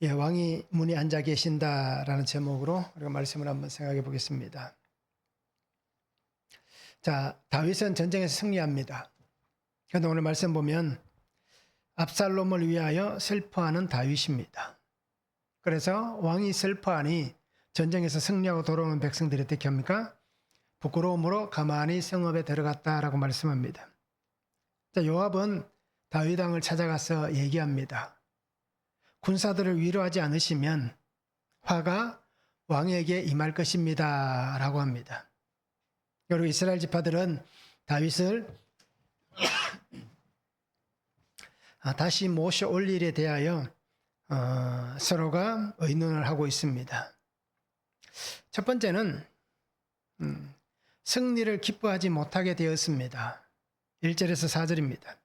예, 왕이 문에 앉아 계신다라는 제목으로 우리가 말씀을 한번 생각해 보겠습니다. 자, 다윗은 전쟁에서 승리합니다. 그런데 오늘 말씀 보면 압살롬을 위하여 슬퍼하는 다윗입니다. 그래서 왕이 슬퍼하니 전쟁에서 승리하고 돌아오는 백성들이 어떻게 합니까? 부끄러움으로 가만히 성읍에 들어갔다라고 말씀합니다. 자, 요압은 다윗 왕을 찾아가서 얘기합니다. 군사들을 위로하지 않으시면 화가 왕에게 임할 것입니다. 라고 합니다. 그리고 이스라엘 지파들은 다윗을 다시 모셔 올 일에 대하여 서로가 의논을 하고 있습니다. 첫 번째는 승리를 기뻐하지 못하게 되었습니다. 1절에서 4절입니다.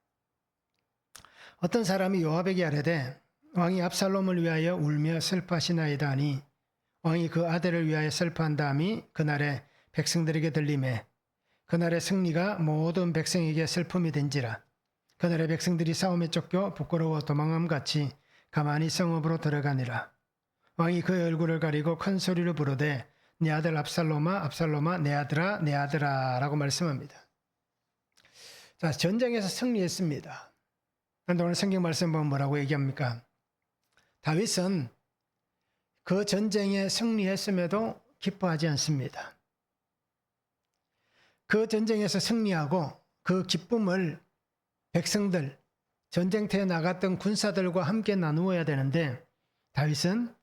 어떤 사람이 요압에게 아뢰되 왕이 압살롬을 위하여 울며 슬퍼하시나이다 하니 왕이 그 아들을 위하여 슬퍼한 다음이 그날에 백성들에게 들리매 그날의 승리가 모든 백성에게 슬픔이 된지라. 그날의 백성들이 싸움에 쫓겨 부끄러워 도망함같이 가만히 성읍으로 들어가니라. 왕이 그의 얼굴을 가리고 큰 소리로 부르되 내 아들 압살롬아 압살롬아 내 아들아 내 아들아 라고 말씀합니다. 자, 전쟁에서 승리했습니다. 그런데 오늘 성경 말씀 보면 뭐라고 얘기합니까? 다윗은 그 전쟁에 승리했음에도 기뻐하지 않습니다. 그 전쟁에서 승리하고 그 기쁨을 백성들, 전쟁터에 나갔던 군사들과 함께 나누어야 되는데 다윗은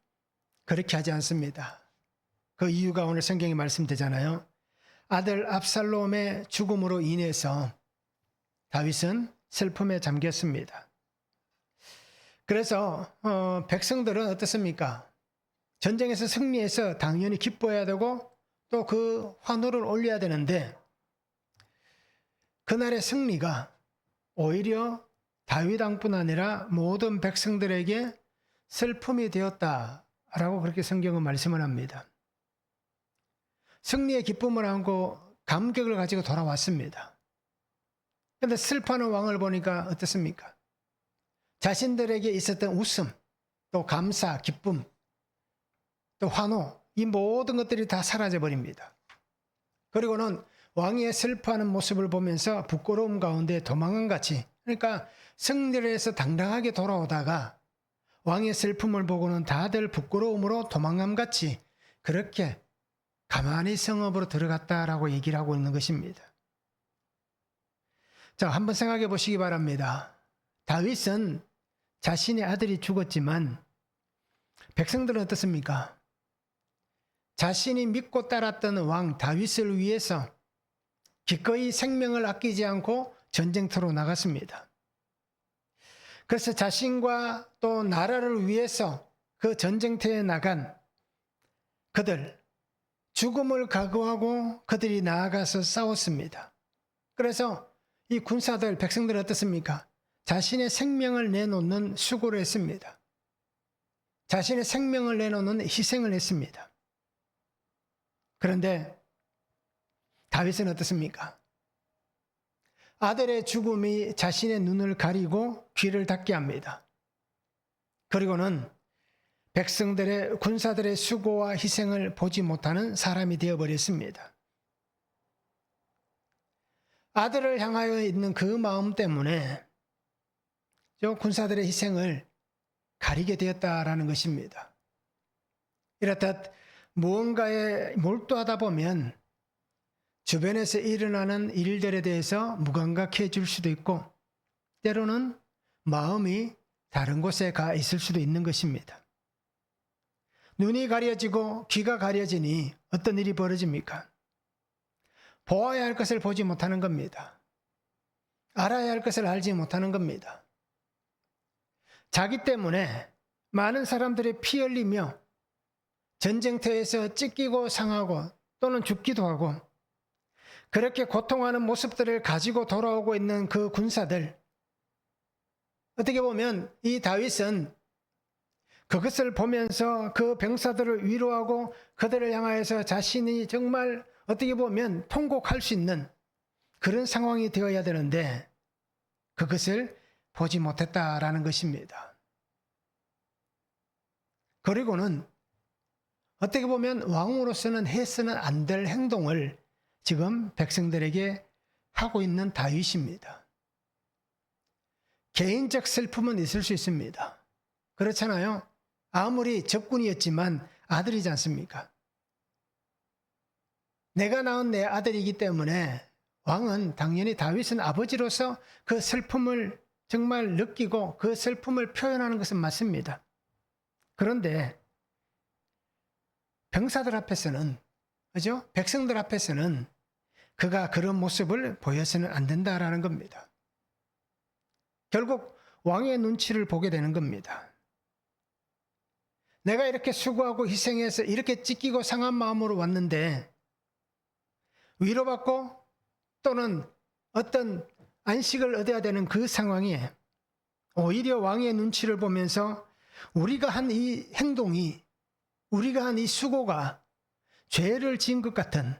그렇게 하지 않습니다. 그 이유가 오늘 성경이 말씀되잖아요. 아들 압살롬의 죽음으로 인해서 다윗은 슬픔에 잠겼습니다. 그래서 백성들은 어떻습니까? 전쟁에서 승리해서 당연히 기뻐해야 되고 또 그 환호를 올려야 되는데 그날의 승리가 오히려 다윗 왕뿐 아니라 모든 백성들에게 슬픔이 되었다라고 그렇게 성경은 말씀을 합니다. 승리의 기쁨을 안고 감격을 가지고 돌아왔습니다. 그런데 슬퍼하는 왕을 보니까 어떻습니까? 자신들에게 있었던 웃음, 또 감사, 기쁨, 또 환호, 이 모든 것들이 다 사라져 버립니다. 그리고는 왕의 슬퍼하는 모습을 보면서 부끄러움 가운데 도망한 같이, 그러니까 승리를 해서 당당하게 돌아오다가 왕의 슬픔을 보고는 다들 부끄러움으로 도망감 같이 그렇게 가만히 성읍으로 들어갔다라고 얘기를 하고 있는 것입니다. 자, 한번 생각해 보시기 바랍니다. 다윗은 자신의 아들이 죽었지만 백성들은 어떻습니까? 자신이 믿고 따랐던 왕 다윗을 위해서 기꺼이 생명을 아끼지 않고 전쟁터로 나갔습니다. 그래서 자신과 또 나라를 위해서 그 전쟁터에 나간 그들, 죽음을 각오하고 그들이 나아가서 싸웠습니다. 그래서 이 군사들, 백성들은 어떻습니까? 자신의 생명을 내놓는 수고를 했습니다. 자신의 생명을 내놓는 희생을 했습니다. 그런데 다윗은 어떻습니까? 아들의 죽음이 자신의 눈을 가리고 귀를 닫게 합니다. 그리고는 백성들의 군사들의 수고와 희생을 보지 못하는 사람이 되어버렸습니다. 아들을 향하여 있는 그 마음 때문에 저 군사들의 희생을 가리게 되었다라는 것입니다. 이렇듯 무언가에 몰두하다 보면 주변에서 일어나는 일들에 대해서 무감각해질 수도 있고 때로는 마음이 다른 곳에 가 있을 수도 있는 것입니다. 눈이 가려지고 귀가 가려지니 어떤 일이 벌어집니까? 보아야 할 것을 보지 못하는 겁니다. 알아야 할 것을 알지 못하는 겁니다. 자기 때문에 많은 사람들이 피 흘리며 전쟁터에서 찢기고 상하고 또는 죽기도 하고 그렇게 고통하는 모습들을 가지고 돌아오고 있는 그 군사들, 어떻게 보면 이 다윗은 그것을 보면서 그 병사들을 위로하고 그들을 향하여서 자신이 정말 어떻게 보면 통곡할 수 있는 그런 상황이 되어야 되는데 그것을 보지 못했다라는 것입니다. 그리고는 어떻게 보면 왕으로서는 해서는 안 될 행동을 지금 백성들에게 하고 있는 다윗입니다. 개인적 슬픔은 있을 수 있습니다. 그렇잖아요. 아무리 적군이었지만 아들이지 않습니까? 내가 낳은 내 아들이기 때문에 왕은 당연히 다윗은 아버지로서 그 슬픔을 정말 느끼고 그 슬픔을 표현하는 것은 맞습니다. 그런데 병사들 앞에서는, 그죠? 백성들 앞에서는 그가 그런 모습을 보여서는 안 된다라는 겁니다. 결국 왕의 눈치를 보게 되는 겁니다. 내가 이렇게 수고하고 희생해서 이렇게 찢기고 상한 마음으로 왔는데 위로받고 또는 어떤 안식을 얻어야 되는 그 상황에 오히려 왕의 눈치를 보면서 우리가 한 이 행동이, 우리가 한 이 수고가 죄를 지은 것 같은,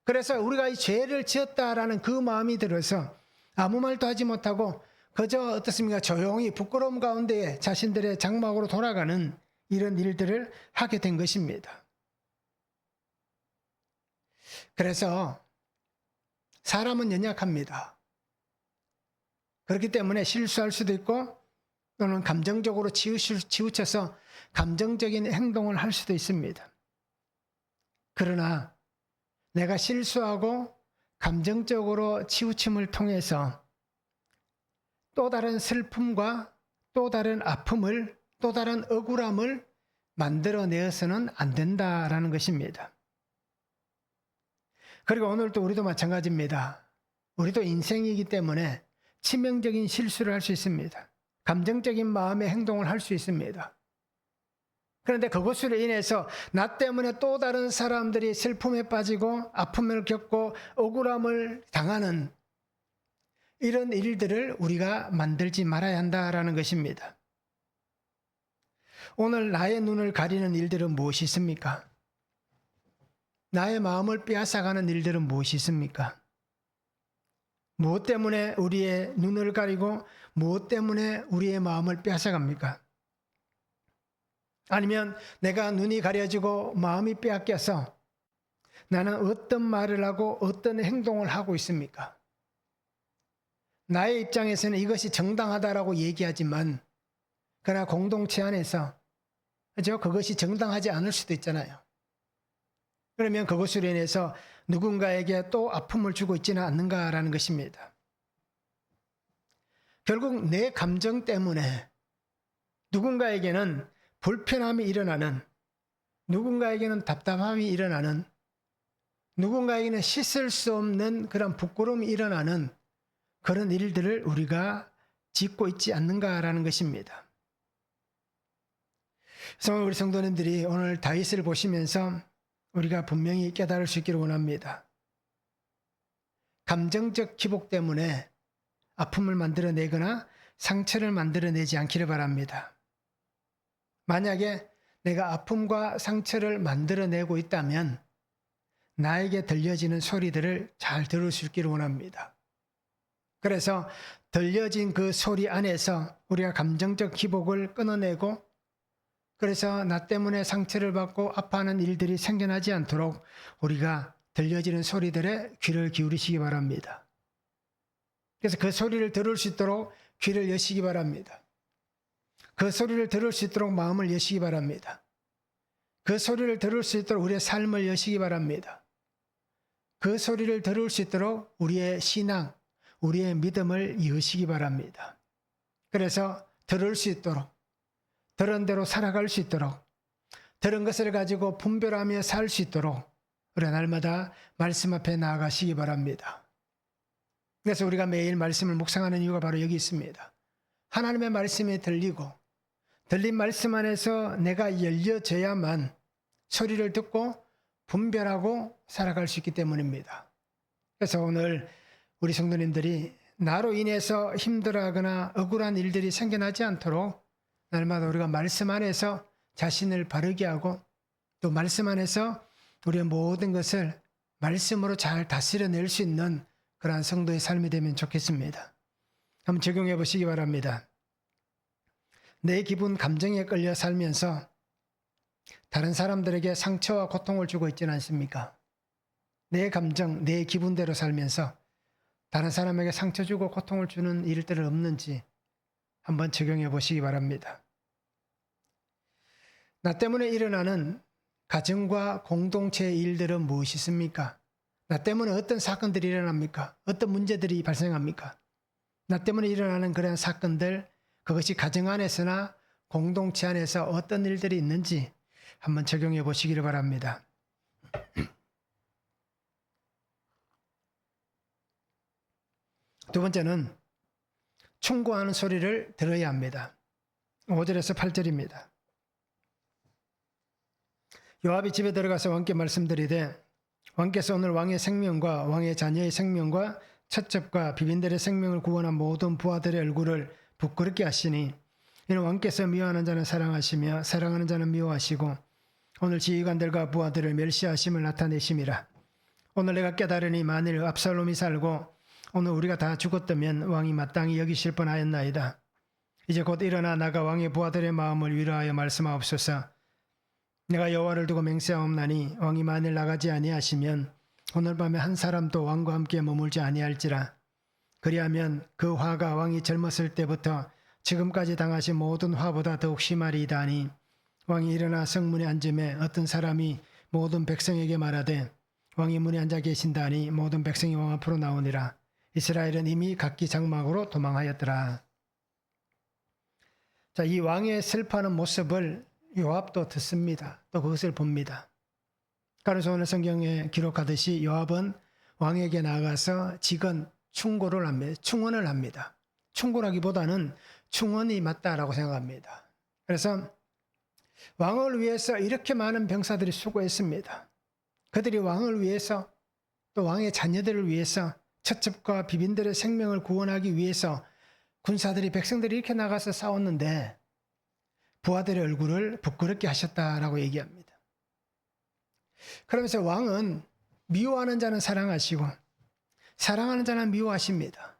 그래서 우리가 이 죄를 지었다라는 그 마음이 들어서 아무 말도 하지 못하고 그저 어떻습니까? 조용히 부끄러움 가운데 자신들의 장막으로 돌아가는 이런 일들을 하게 된 것입니다. 그래서 사람은 연약합니다. 그렇기 때문에 실수할 수도 있고 또는 감정적으로 치우쳐서 감정적인 행동을 할 수도 있습니다. 그러나 내가 실수하고 감정적으로 치우침을 통해서 또 다른 슬픔과 또 다른 아픔을, 또 다른 억울함을 만들어내어서는 안 된다라는 것입니다. 그리고 오늘도 우리도 마찬가지입니다. 우리도 인생이기 때문에 치명적인 실수를 할 수 있습니다. 감정적인 마음의 행동을 할 수 있습니다. 그런데 그것으로 인해서 나 때문에 또 다른 사람들이 슬픔에 빠지고 아픔을 겪고 억울함을 당하는 이런 일들을 우리가 만들지 말아야 한다라는 것입니다. 오늘 나의 눈을 가리는 일들은 무엇이 있습니까? 나의 마음을 빼앗아가는 일들은 무엇이 있습니까? 무엇 때문에 우리의 눈을 가리고 무엇 때문에 우리의 마음을 빼앗아갑니까? 아니면 내가 눈이 가려지고 마음이 빼앗겨서 나는 어떤 말을 하고 어떤 행동을 하고 있습니까? 나의 입장에서는 이것이 정당하다라고 얘기하지만 그러나 공동체 안에서 그것이 정당하지 않을 수도 있잖아요. 그러면 그것으로 인해서 누군가에게 또 아픔을 주고 있지는 않는가라는 것입니다. 결국 내 감정 때문에 누군가에게는 불편함이 일어나는, 누군가에게는 답답함이 일어나는, 누군가에게는 씻을 수 없는 그런 부끄러움이 일어나는 그런 일들을 우리가 짓고 있지 않는가라는 것입니다. 그래서 우리 성도님들이 오늘 다윗을 보시면서 우리가 분명히 깨달을 수 있기를 원합니다. 감정적 기복 때문에 아픔을 만들어내거나 상처를 만들어내지 않기를 바랍니다. 만약에 내가 아픔과 상처를 만들어내고 있다면 나에게 들려지는 소리들을 잘 들을 수 있기를 원합니다. 그래서 들려진 그 소리 안에서 우리가 감정적 기복을 끊어내고 그래서 나 때문에 상처를 받고 아파하는 일들이 생겨나지 않도록 우리가 들려지는 소리들에 귀를 기울이시기 바랍니다. 그래서 그 소리를 들을 수 있도록 귀를 여시기 바랍니다. 그 소리를 들을 수 있도록 마음을 여시기 바랍니다. 그 소리를 들을 수 있도록 우리의 삶을 여시기 바랍니다. 그 소리를 들을 수 있도록 우리의 신앙, 우리의 믿음을 여시기 바랍니다. 그래서 들을 수 있도록, 들은 대로 살아갈 수 있도록, 들은 것을 가지고 분별하며 살 수 있도록 우리 날마다 말씀 앞에 나아가시기 바랍니다. 그래서 우리가 매일 말씀을 묵상하는 이유가 바로 여기 있습니다. 하나님의 말씀이 들리고 들린 말씀 안에서 내가 열려져야만 소리를 듣고 분별하고 살아갈 수 있기 때문입니다. 그래서 오늘 우리 성도님들이 나로 인해서 힘들어하거나 억울한 일들이 생겨나지 않도록 날마다 우리가 말씀 안에서 자신을 바르게 하고 또 말씀 안에서 우리의 모든 것을 말씀으로 잘 다스려낼 수 있는 그러한 성도의 삶이 되면 좋겠습니다. 한번 적용해 보시기 바랍니다. 내 기분, 감정에 끌려 살면서 다른 사람들에게 상처와 고통을 주고 있지는 않습니까? 내 감정, 내 기분대로 살면서 다른 사람에게 상처 주고 고통을 주는 일들은 없는지 한번 적용해 보시기 바랍니다. 나 때문에 일어나는 가정과 공동체의 일들은 무엇이 있습니까? 나 때문에 어떤 사건들이 일어납니까? 어떤 문제들이 발생합니까? 나 때문에 일어나는 그런 사건들, 그것이 가정 안에서나 공동체 안에서 어떤 일들이 있는지 한번 적용해 보시기를 바랍니다. 두 번째는 충고하는 소리를 들어야 합니다. 5절에서 8절입니다. 요압이 집에 들어가서 왕께 말씀드리되 왕께서 오늘 왕의 생명과 왕의 자녀의 생명과 첩첩과 비빈들의 생명을 구원한 모든 부하들의 얼굴을 부끄럽게 하시니 이는 왕께서 미워하는 자는 사랑하시며 사랑하는 자는 미워하시고 오늘 지휘관들과 부하들을 멸시하심을 나타내심이라. 오늘 내가 깨달으니 만일 압살롬이 살고 오늘 우리가 다 죽었다면 왕이 마땅히 여기실 뻔하였나이다. 이제 곧 일어나 나가 왕의 부하들의 마음을 위로하여 말씀하옵소서. 내가 여호와를 두고 맹세하옵나니 왕이 만일 나가지 아니하시면 오늘 밤에 한 사람도 왕과 함께 머물지 아니할지라. 그리하면 그 화가 왕이 젊었을 때부터 지금까지 당하신 모든 화보다 더욱 심하리이다 하니 왕이 일어나 성문에 앉음에 어떤 사람이 모든 백성에게 말하되 왕이 문에 앉아 계신다 하니 모든 백성이 왕 앞으로 나오니라. 이스라엘은 이미 각기 장막으로 도망하였더라. 자, 이 왕의 슬퍼하는 모습을 요압도 듣습니다. 또 그것을 봅니다. 그래서 오늘 성경에 기록하듯이 요압은 왕에게 나가서 직언, 충고를 합니다. 충언을 합니다. 충고라기보다는 충언이 맞다라고 생각합니다. 그래서 왕을 위해서 이렇게 많은 병사들이 수고했습니다. 그들이 왕을 위해서 또 왕의 자녀들을 위해서 첩첩과 비빈들의 생명을 구원하기 위해서 군사들이 백성들이 이렇게 나가서 싸웠는데 부하들의 얼굴을 부끄럽게 하셨다라고 얘기합니다. 그러면서 왕은 미워하는 자는 사랑하시고 사랑하는 자는 미워하십니다.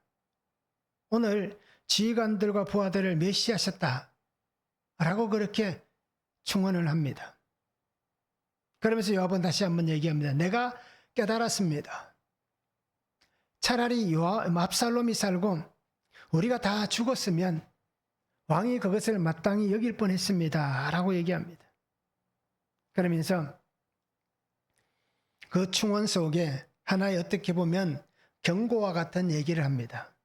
오늘 지휘관들과 부하들을 멸시하셨다라고 그렇게 충언을 합니다. 그러면서 요압은 다시 한번 얘기합니다. 내가 깨달았습니다. 차라리 압살롬이 살고 우리가 다 죽었으면 왕이 그것을 마땅히 여길 뻔했습니다 라고 얘기합니다. 그러면서 그 충언 속에 하나의 어떻게 보면 경고와 같은 얘기를 합니다.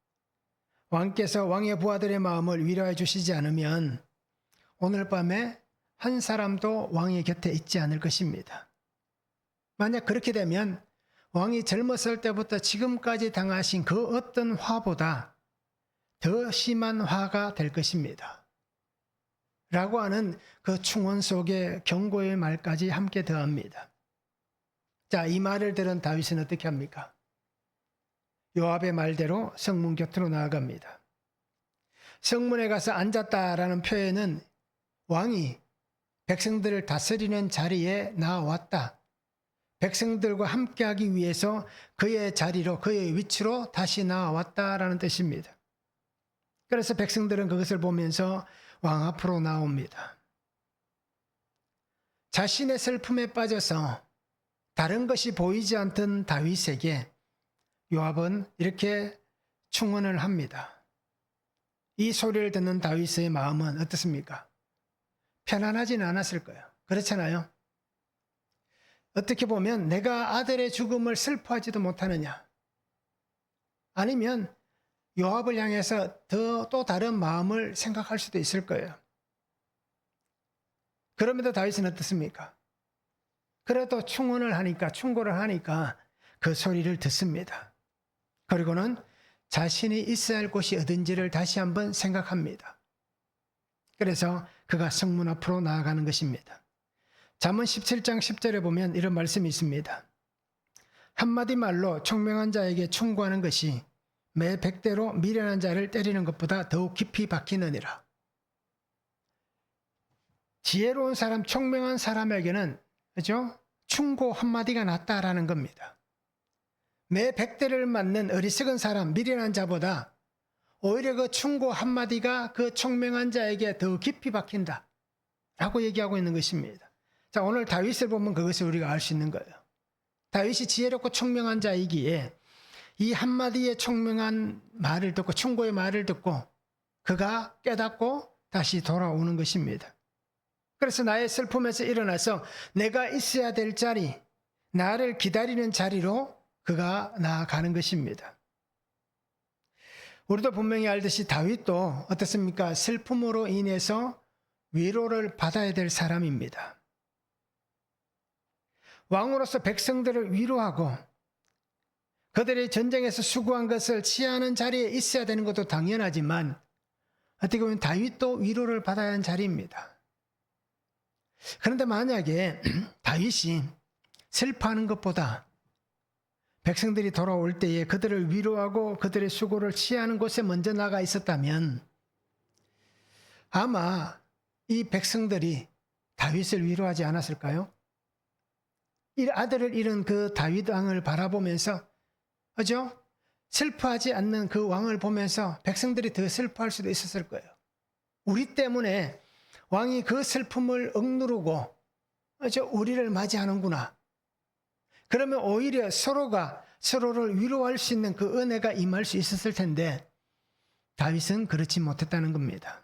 왕께서 왕의 부하들의 마음을 위로해 주시지 않으면 오늘 밤에 한 사람도 왕의 곁에 있지 않을 것입니다. 만약 그렇게 되면 왕이 젊었을 때부터 지금까지 당하신 그 어떤 화보다 더 심한 화가 될 것입니다. 라고 하는 그 충언 속에 경고의 말까지 함께 더합니다. 자, 이 말을 들은 다윗은 어떻게 합니까? 요압의 말대로 성문 곁으로 나아갑니다. 성문에 가서 앉았다라는 표현은 왕이 백성들을 다스리는 자리에 나왔다. 백성들과 함께하기 위해서 그의 자리로, 그의 위치로 다시 나왔다라는 뜻입니다. 그래서 백성들은 그것을 보면서 왕 앞으로 나옵니다. 자신의 슬픔에 빠져서 다른 것이 보이지 않던 다윗에게 요압은 이렇게 충언을 합니다. 이 소리를 듣는 다윗의 마음은 어떻습니까? 편안하지는 않았을 거예요. 그렇잖아요. 어떻게 보면 내가 아들의 죽음을 슬퍼하지도 못하느냐? 아니면 요압을 향해서 또 다른 마음을 생각할 수도 있을 거예요. 그럼에도 다윗은 어떻습니까? 그래도 충고를 하니까 그 소리를 듣습니다. 그리고는 자신이 있어야 할 곳이 어딘지를 다시 한번 생각합니다. 그래서 그가 성문 앞으로 나아가는 것입니다. 잠언 17장 10절에 보면 이런 말씀이 있습니다. 한마디 말로 총명한 자에게 충고하는 것이 매 100대로 미련한 자를 때리는 것보다 더욱 깊이 박히느니라. 지혜로운 사람, 총명한 사람에게는 그죠? 충고 한마디가 낫다라는 겁니다. 매 100대를 맞는 어리석은 사람, 미련한 자보다 오히려 그 충고 한마디가 그 총명한 자에게 더 깊이 박힌다 라고 얘기하고 있는 것입니다. 자, 오늘 다윗을 보면 그것을 우리가 알 수 있는 거예요. 다윗이 지혜롭고 총명한 자이기에 이 한마디의 총명한 말을 듣고 충고의 말을 듣고 그가 깨닫고 다시 돌아오는 것입니다. 그래서 나의 슬픔에서 일어나서 내가 있어야 될 자리, 나를 기다리는 자리로 그가 나아가는 것입니다. 우리도 분명히 알듯이 다윗도 어떻습니까? 슬픔으로 인해서 위로를 받아야 될 사람입니다. 왕으로서 백성들을 위로하고 그들이 전쟁에서 수고한 것을 치하하는 자리에 있어야 되는 것도 당연하지만 어떻게 보면 다윗도 위로를 받아야 하는 자리입니다. 그런데 만약에 다윗이 슬퍼하는 것보다 백성들이 돌아올 때에 그들을 위로하고 그들의 수고를 치하하는 곳에 먼저 나가 있었다면 아마 이 백성들이 다윗을 위로하지 않았을까요? 이 아들을 잃은 그 다윗 왕을 바라보면서 그죠? 슬퍼하지 않는 그 왕을 보면서 백성들이 더 슬퍼할 수도 있었을 거예요. 우리 때문에 왕이 그 슬픔을 억누르고 그죠? 우리를 맞이하는구나. 그러면 오히려 서로가 서로를 위로할 수 있는 그 은혜가 임할 수 있었을 텐데 다윗은 그렇지 못했다는 겁니다.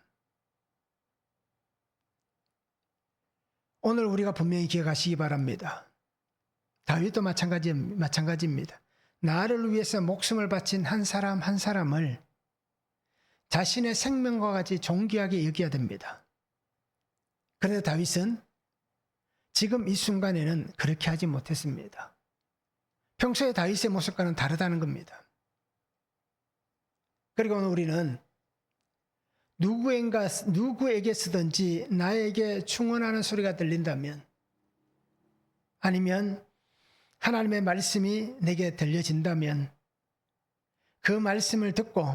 오늘 우리가 분명히 기억하시기 바랍니다. 다윗도 마찬가지입니다. 나를 위해서 목숨을 바친 한 사람 한 사람을 자신의 생명과 같이 존귀하게 여겨야 됩니다. 그런데 다윗은 지금 이 순간에는 그렇게 하지 못했습니다. 평소에 다윗의 모습과는 다르다는 겁니다. 그리고 오늘 우리는 누구에게 쓰든지 나에게 충원하는 소리가 들린다면 아니면 하나님의 말씀이 내게 들려진다면 그 말씀을 듣고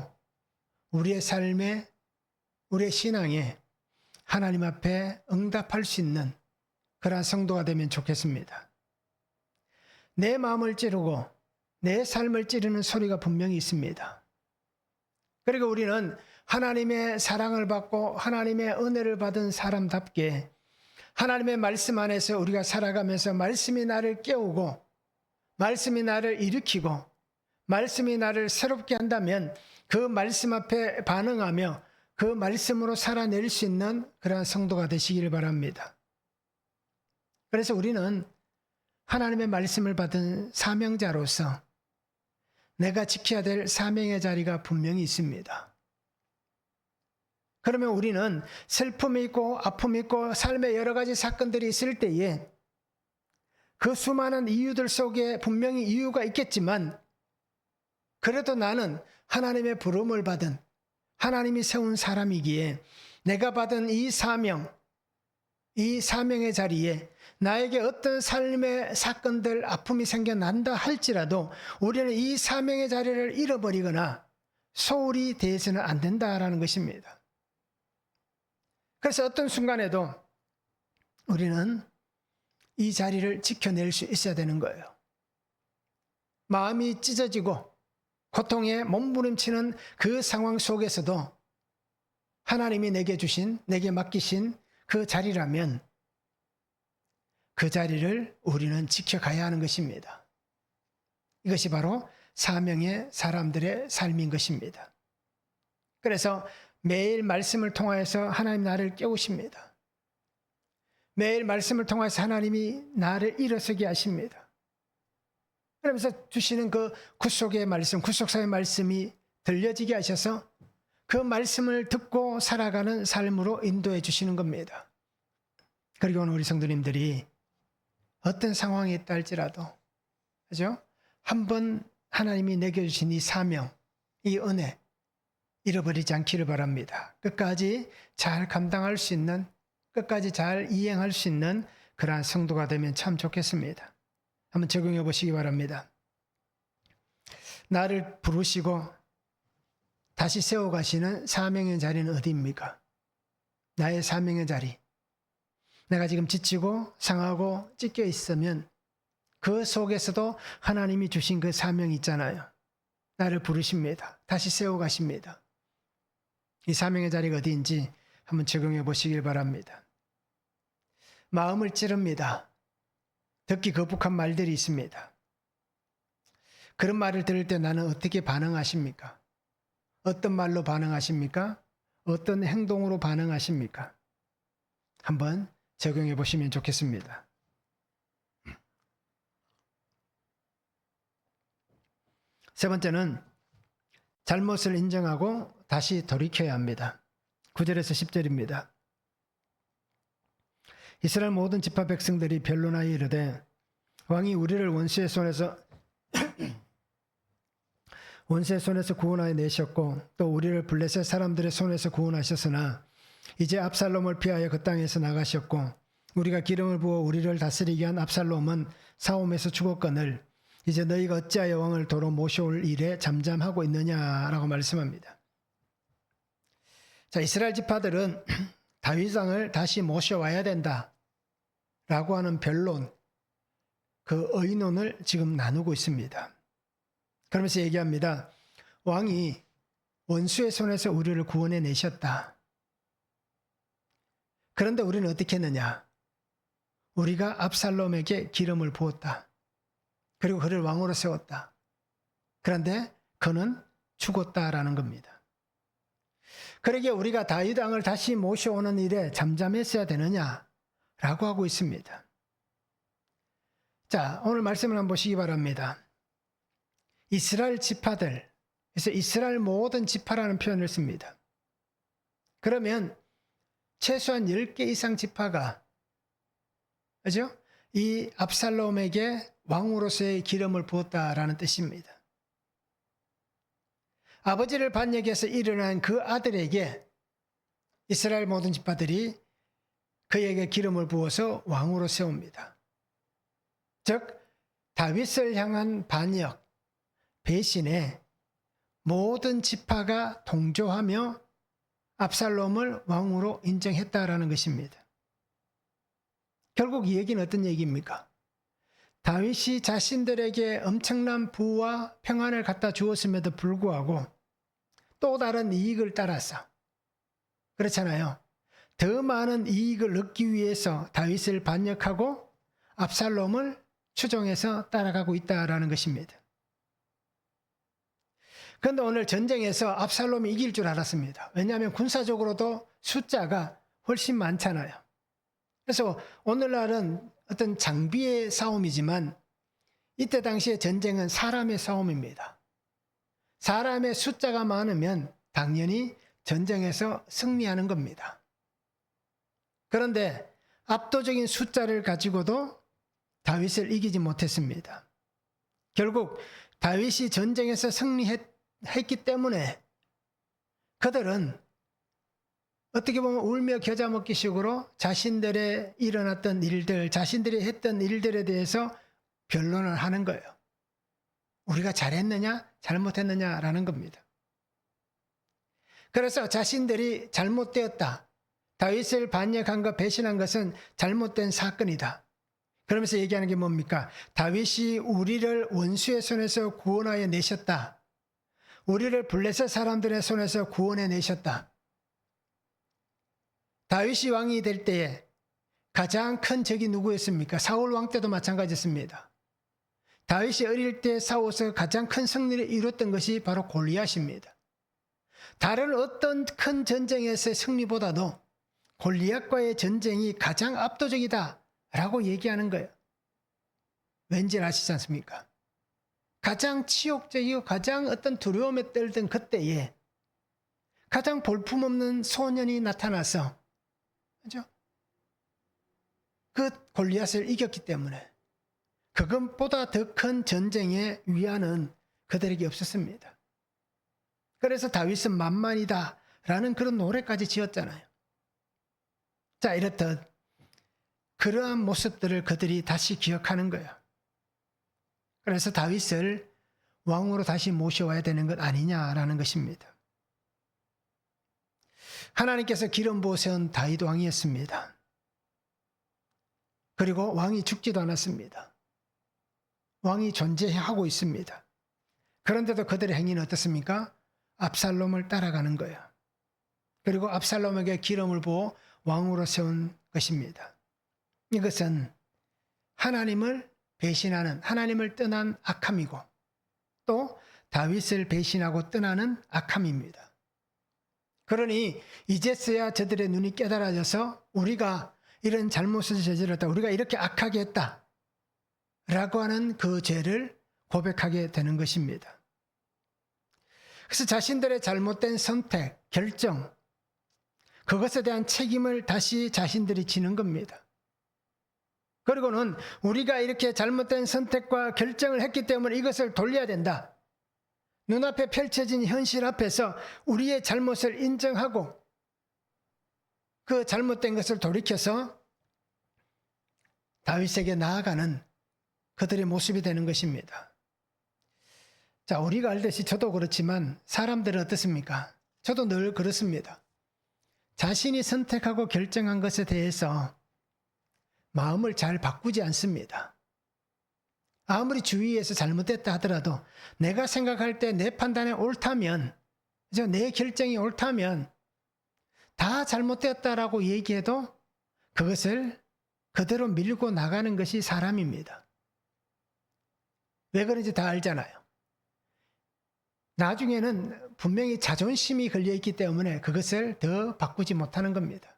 우리의 삶에 우리의 신앙에 하나님 앞에 응답할 수 있는 그러한 성도가 되면 좋겠습니다. 내 마음을 찌르고 내 삶을 찌르는 소리가 분명히 있습니다. 그리고 우리는 하나님의 사랑을 받고 하나님의 은혜를 받은 사람답게 하나님의 말씀 안에서 우리가 살아가면서 말씀이 나를 깨우고 말씀이 나를 일으키고 말씀이 나를 새롭게 한다면 그 말씀 앞에 반응하며 그 말씀으로 살아낼 수 있는 그러한 성도가 되시기를 바랍니다. 그래서 우리는 하나님의 말씀을 받은 사명자로서 내가 지켜야 될 사명의 자리가 분명히 있습니다. 그러면 우리는 슬픔이 있고 아픔이 있고 삶의 여러 가지 사건들이 있을 때에 그 수많은 이유들 속에 분명히 이유가 있겠지만 그래도 나는 하나님의 부름을 받은 하나님이 세운 사람이기에 내가 받은 이 사명, 이 사명의 자리에 나에게 어떤 삶의 사건들, 아픔이 생겨난다 할지라도 우리는 이 사명의 자리를 잃어버리거나 소홀히 대해서는 안 된다라는 것입니다. 그래서 어떤 순간에도 우리는 이 자리를 지켜낼 수 있어야 되는 거예요. 마음이 찢어지고 고통에 몸부림치는 그 상황 속에서도 하나님이 내게 주신, 내게 맡기신 그 자리라면 그 자리를 우리는 지켜가야 하는 것입니다. 이것이 바로 사명의 사람들의 삶인 것입니다. 그래서 매일 말씀을 통하여서 하나님 나를 깨우십니다. 매일 말씀을 통해서 하나님이 나를 일어서게 하십니다. 그러면서 주시는 그 구속의 말씀, 구속사의 말씀이 들려지게 하셔서 그 말씀을 듣고 살아가는 삶으로 인도해 주시는 겁니다. 그리고 오늘 우리 성도님들이 어떤 상황에 있다 할지라도 그죠? 한번 하나님이 내게 주신 이 사명, 이 은혜 잃어버리지 않기를 바랍니다. 끝까지 잘 감당할 수 있는, 끝까지 잘 이행할 수 있는 그러한 성도가 되면 참 좋겠습니다. 한번 적용해 보시기 바랍니다. 나를 부르시고 다시 세워가시는 사명의 자리는 어디입니까? 나의 사명의 자리. 내가 지금 지치고 상하고 찢겨 있으면 그 속에서도 하나님이 주신 그 사명이 있잖아요. 나를 부르십니다. 다시 세워가십니다. 이 사명의 자리가 어디인지 한번 적용해 보시길 바랍니다. 마음을 찌릅니다. 듣기 거북한 말들이 있습니다. 그런 말을 들을 때 나는 어떻게 반응하십니까? 어떤 말로 반응하십니까? 어떤 행동으로 반응하십니까? 한번 적용해 보시면 좋겠습니다. 세 번째는 잘못을 인정하고 다시 돌이켜야 합니다. 9절에서 10절입니다. 이스라엘 모든 지파 백성들이 변론하여 이르되 왕이 우리를 원수의 손에서 구원하여 내셨고 또 우리를 블레셋 사람들의 손에서 구원하셨으나 이제 압살롬을 피하여 그 땅에서 나가셨고 우리가 기름을 부어 우리를 다스리게 한 압살롬은 싸움에서 죽었거늘 이제 너희가 어찌하여 왕을 도로 모셔올 일에 잠잠하고 있느냐라고 말씀합니다. 자, 이스라엘 지파들은 다윗 왕을 다시 모셔와야 된다라고 하는 변론, 그 의논을 지금 나누고 있습니다. 그러면서 얘기합니다. 왕이 원수의 손에서 우리를 구원해 내셨다. 그런데 우리는 어떻게 했느냐? 우리가 압살롬에게 기름을 부었다. 그리고 그를 왕으로 세웠다. 그런데 그는 죽었다라는 겁니다. 그러기에 우리가 다윗 왕을 다시 모셔오는 일에 잠잠했어야 되느냐라고 하고 있습니다. 자, 오늘 말씀을 한번 보시기 바랍니다. 이스라엘 지파들, 그래서 이스라엘 모든 지파라는 표현을 씁니다. 그러면 최소한 10개 이상 지파가, 그죠? 이 압살롬에게 왕으로서의 기름을 부었다라는 뜻입니다. 아버지를 반역해서 일어난 그 아들에게 이스라엘 모든 지파들이 그에게 기름을 부어서 왕으로 세웁니다. 즉 다윗을 향한 반역, 배신에 모든 지파가 동조하며 압살롬을 왕으로 인정했다라는 것입니다. 결국 이 얘기는 어떤 얘기입니까? 다윗이 자신들에게 엄청난 부와 평안을 갖다 주었음에도 불구하고 또 다른 이익을 따라서, 그렇잖아요. 더 많은 이익을 얻기 위해서 다윗을 반역하고 압살롬을 추종해서 따라가고 있다라는 것입니다. 그런데 오늘 전쟁에서 압살롬이 이길 줄 알았습니다. 왜냐하면 군사적으로도 숫자가 훨씬 많잖아요. 그래서 오늘날은 어떤 장비의 싸움이지만 이때 당시의 전쟁은 사람의 싸움입니다. 사람의 숫자가 많으면 당연히 전쟁에서 승리하는 겁니다. 그런데 압도적인 숫자를 가지고도 다윗을 이기지 못했습니다. 결국 다윗이 전쟁에서 승리했기 때문에 그들은 어떻게 보면 울며 겨자 먹기 식으로 자신들의 일어났던 일들, 자신들이 했던 일들에 대해서 변론을 하는 거예요. 우리가 잘했느냐, 잘못했느냐라는 겁니다. 그래서 자신들이 잘못되었다. 다윗을 반역한 것, 배신한 것은 잘못된 사건이다. 그러면서 얘기하는 게 뭡니까? 다윗이 우리를 원수의 손에서 구원하여 내셨다. 우리를 블레셋 사람들의 손에서 구원해 내셨다. 다윗이 왕이 될 때에 가장 큰 적이 누구였습니까? 사울 왕 때도 마찬가지였습니다. 다윗이 어릴 때 싸워서 가장 큰 승리를 이뤘던 것이 바로 골리앗입니다. 다른 어떤 큰 전쟁에서의 승리보다도 골리앗과의 전쟁이 가장 압도적이다 라고 얘기하는 거예요. 왠지 아시지 않습니까? 가장 치욕적이고 가장 어떤 두려움에 떨던 그때에 가장 볼품없는 소년이 나타나서, 그죠? 그 골리앗을 이겼기 때문에 그것보다 더 큰 전쟁의 위안은 그들에게 없었습니다. 그래서 다윗은 만만이다 라는 그런 노래까지 지었잖아요. 자, 이렇듯 그러한 모습들을 그들이 다시 기억하는 거예요. 그래서 다윗을 왕으로 다시 모셔와야 되는 것 아니냐라는 것입니다. 하나님께서 기름 부어 세운 다윗 왕이었습니다. 그리고 왕이 죽지도 않았습니다. 왕이 존재하고 있습니다. 그런데도 그들의 행위는 어떻습니까? 압살롬을 따라가는 거예요. 그리고 압살롬에게 기름을 부어 왕으로 세운 것입니다. 이것은 하나님을 배신하는, 하나님을 떠난 악함이고 또 다윗을 배신하고 떠나는 악함입니다. 그러니 이제서야 저들의 눈이 깨달아져서 우리가 이런 잘못을 저질렀다, 우리가 이렇게 악하게 했다 라고 하는 그 죄를 고백하게 되는 것입니다. 그래서 자신들의 잘못된 선택, 결정, 그것에 대한 책임을 다시 자신들이 지는 겁니다. 그리고는 우리가 이렇게 잘못된 선택과 결정을 했기 때문에 이것을 돌려야 된다. 눈앞에 펼쳐진 현실 앞에서 우리의 잘못을 인정하고 그 잘못된 것을 돌이켜서 다윗에게 나아가는 그들의 모습이 되는 것입니다. 자, 우리가 알듯이 저도 그렇지만 사람들은 어떻습니까? 저도 늘 그렇습니다. 자신이 선택하고 결정한 것에 대해서 마음을 잘 바꾸지 않습니다. 아무리 주위에서 잘못됐다 하더라도 내가 생각할 때 내 판단이 옳다면, 내 결정이 옳다면 다 잘못됐다라고 얘기해도 그것을 그대로 밀고 나가는 것이 사람입니다. 왜 그런지 다 알잖아요. 나중에는 분명히 자존심이 걸려있기 때문에 그것을 더 바꾸지 못하는 겁니다.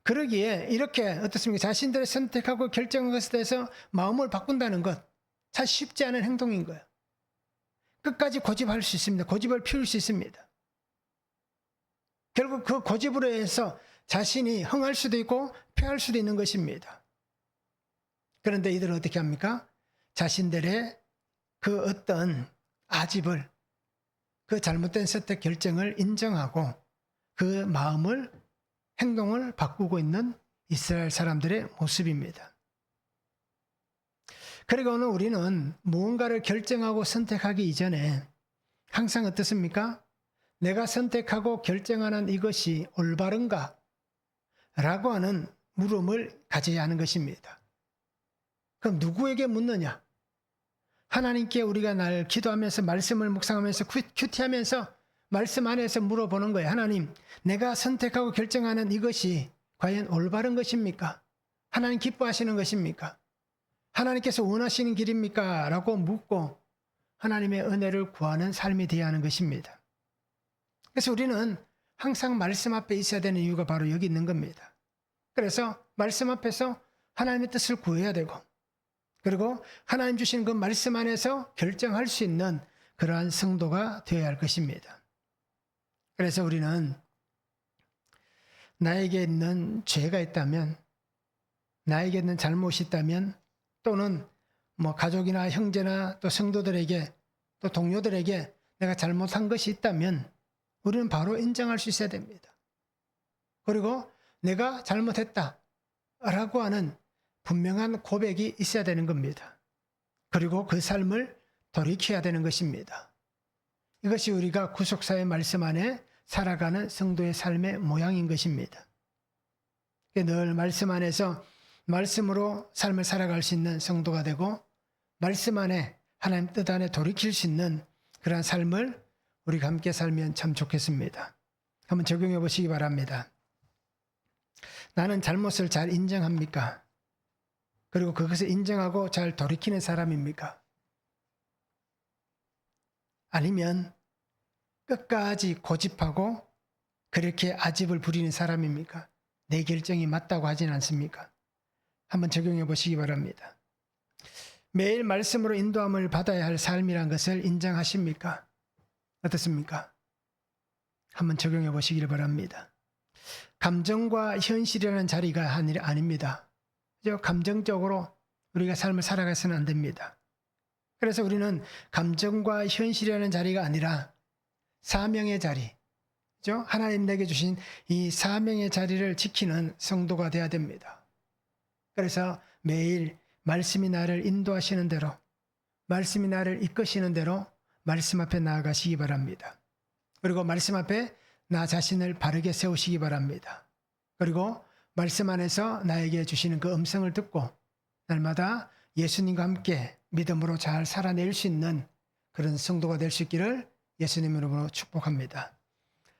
그러기에 이렇게 어떻습니까? 자신들의 선택하고 결정한 것에 대해서 마음을 바꾼다는 것, 참 쉽지 않은 행동인 거예요. 끝까지 고집할 수 있습니다. 고집을 피울 수 있습니다. 결국 그 고집으로 해서 자신이 흥할 수도 있고 패할 수도 있는 것입니다. 그런데 이들은 어떻게 합니까? 자신들의 그 어떤 아집을, 그 잘못된 선택 결정을 인정하고 그 마음을, 행동을 바꾸고 있는 이스라엘 사람들의 모습입니다. 그리고는 우리는 무언가를 결정하고 선택하기 이전에 항상 어떻습니까? 내가 선택하고 결정하는 이것이 올바른가? 라고 하는 물음을 가져야 하는 것입니다. 그럼 누구에게 묻느냐? 하나님께 우리가 날 기도하면서 말씀을 묵상하면서 큐티하면서 말씀 안에서 물어보는 거예요. 하나님, 내가 선택하고 결정하는 이것이 과연 올바른 것입니까? 하나님 기뻐하시는 것입니까? 하나님께서 원하시는 길입니까? 라고 묻고 하나님의 은혜를 구하는 삶이 되어야 하는 것입니다. 그래서 우리는 항상 말씀 앞에 있어야 되는 이유가 바로 여기 있는 겁니다. 그래서 말씀 앞에서 하나님의 뜻을 구해야 되고, 그리고 하나님 주신 그 말씀 안에서 결정할 수 있는 그러한 성도가 되어야 할 것입니다. 그래서 우리는 나에게 있는 죄가 있다면, 나에게 있는 잘못이 있다면, 또는 가족이나 형제나 또 성도들에게 또 동료들에게 내가 잘못한 것이 있다면 우리는 바로 인정할 수 있어야 됩니다. 그리고 내가 잘못했다 라고 하는 분명한 고백이 있어야 되는 겁니다. 그리고 그 삶을 돌이켜야 되는 것입니다. 이것이 우리가 구속사의 말씀 안에 살아가는 성도의 삶의 모양인 것입니다. 늘 말씀 안에서 말씀으로 삶을 살아갈 수 있는 성도가 되고, 말씀 안에 하나님 뜻 안에 돌이킬 수 있는 그러한 삶을 우리가 함께 살면 참 좋겠습니다. 한번 적용해 보시기 바랍니다. 나는 잘못을 잘 인정합니까? 그리고 그것을 인정하고 잘 돌이키는 사람입니까? 아니면 끝까지 고집하고 그렇게 아집을 부리는 사람입니까? 내 결정이 맞다고 하진 않습니까? 한번 적용해 보시기 바랍니다. 매일 말씀으로 인도함을 받아야 할 삶이란 것을 인정하십니까? 어떻습니까? 한번 적용해 보시기를 바랍니다. 감정과 현실이라는 자리가 아닙니다. 감정적으로 우리가 삶을 살아가서는 안 됩니다. 그래서 우리는 감정과 현실이라는 자리가 아니라 사명의 자리, 하나님 내게 주신 이 사명의 자리를 지키는 성도가 되어야 됩니다. 그래서 매일 말씀이 나를 인도하시는 대로, 말씀이 나를 이끄시는 대로 말씀 앞에 나아가시기 바랍니다. 그리고 말씀 앞에 나 자신을 바르게 세우시기 바랍니다. 그리고 말씀 안에서 나에게 주시는 그 음성을 듣고 날마다 예수님과 함께 믿음으로 잘 살아낼 수 있는 그런 성도가 될 수 있기를 예수님 이름으로 축복합니다.